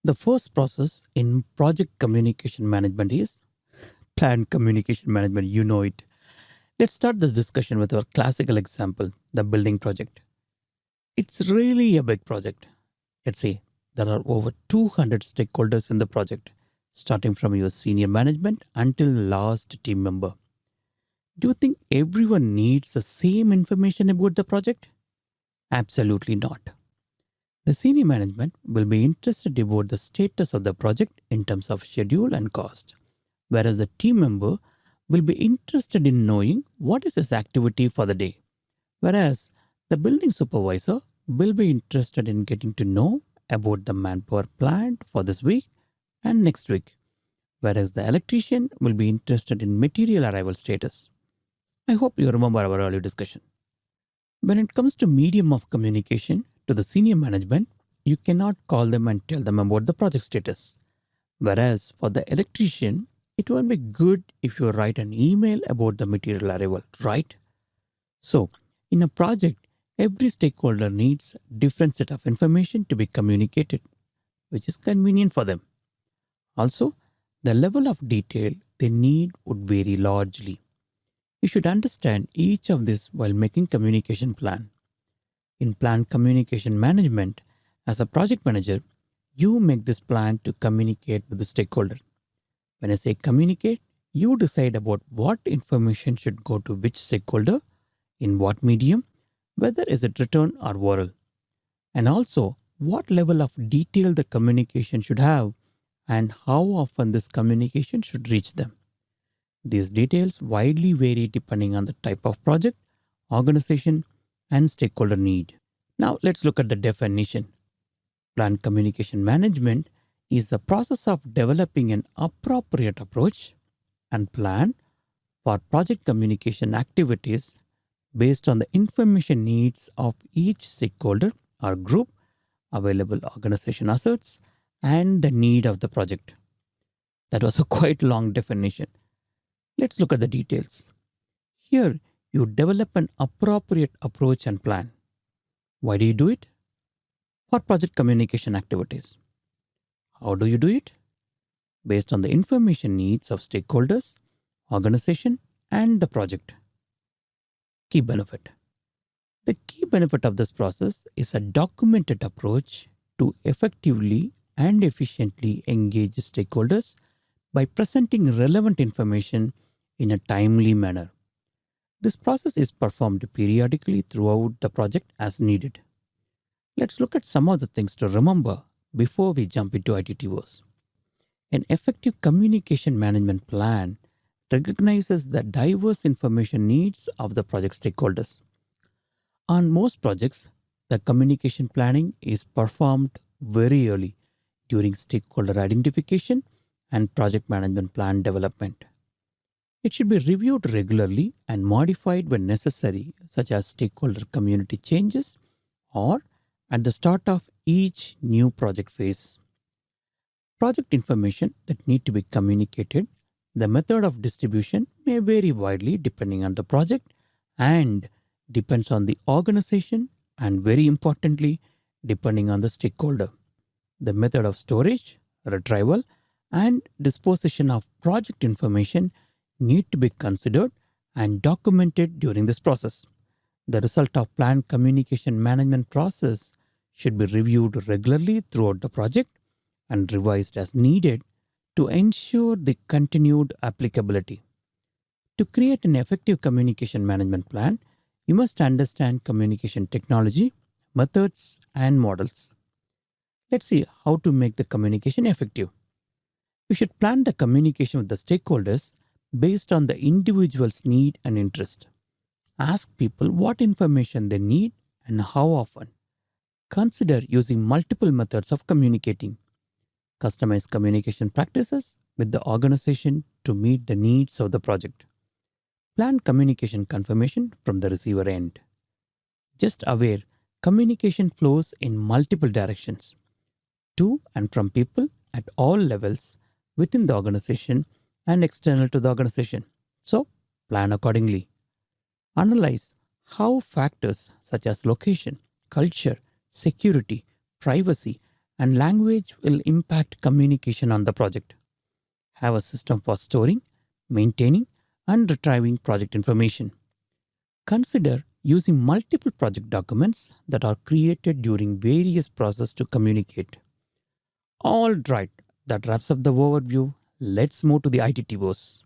The first process in project communication management is planned communication management. You know it. Let's start this discussion with our classical example, the building project. It's really a big project. Let's say there are over 200 stakeholders in the project, starting from your senior management until the last team member. Do you think everyone needs the same information about the project? Absolutely not. The senior management will be interested about the status of the project in terms of schedule and cost, whereas the team member will be interested in knowing what is his activity for the day, whereas the building supervisor will be interested in getting to know about the manpower planned for this week and next week, whereas the electrician will be interested in material arrival status. I hope you remember our earlier discussion. When it comes to medium of communication to the senior management, you cannot call them and tell them about the project status. Whereas for the electrician, it will be good if you write an email about the material arrival, right? So, in a project, every stakeholder needs different set of information to be communicated, which is convenient for them. Also, the level of detail they need would vary largely. You should understand each of this while making communication plan. In plan communication management, as a project manager, you make this plan to communicate with the stakeholder. When I say communicate, you decide about what information should go to which stakeholder, in what medium, whether is it written or oral, and also what level of detail the communication should have and how often this communication should reach them. These details widely vary depending on the type of project, organization, and stakeholder need. Now let's look at the definition. Plan communication management is the process of developing an appropriate approach and plan for project communication activities based on the information needs of each stakeholder or group, available organization assets, and the need of the project. That was a quite long definition. Let's look at the details. Here, you develop an appropriate approach and plan. Why do you do it? For project communication activities. How do you do it? Based on the information needs of stakeholders, organization, and the project. Key benefit. The key benefit of this process is a documented approach to effectively and efficiently engage stakeholders by presenting relevant information in a timely manner. This process is performed periodically throughout the project as needed. Let's look at some of the things to remember before we jump into ITTOs. An effective communication management plan recognizes the diverse information needs of the project stakeholders. On most projects, the communication planning is performed very early during stakeholder identification and project management plan development. It should be reviewed regularly and modified when necessary, such as stakeholder community changes or at the start of each new project phase. Project information that need to be communicated, the method of distribution may vary widely depending on the project and depends on the organization and, very importantly, depending on the stakeholder. The method of storage, retrieval, and disposition of project information need to be considered and documented during this process. The result of planned communication management process should be reviewed regularly throughout the project and revised as needed to ensure the continued applicability. To create an effective communication management plan, you must understand communication technology, methods, and models. Let's see how to make the communication effective. You should plan the communication with the stakeholders based on the individual's need and interest. Ask people what information they need and how often. Consider using multiple methods of communicating. Customize communication practices with the organization to meet the needs of the project. Plan communication confirmation from the receiver end. Just aware, communication flows in multiple directions, to and from people at all levels within the organization and external to the organization. So, plan accordingly. Analyze how factors such as location, culture, security, privacy, And language will impact communication on the project. Have a system for storing, maintaining, and retrieving project information. Consider using multiple project documents that are created during various processes to communicate. All right, that wraps up the overview. Let's move to the ITT boss.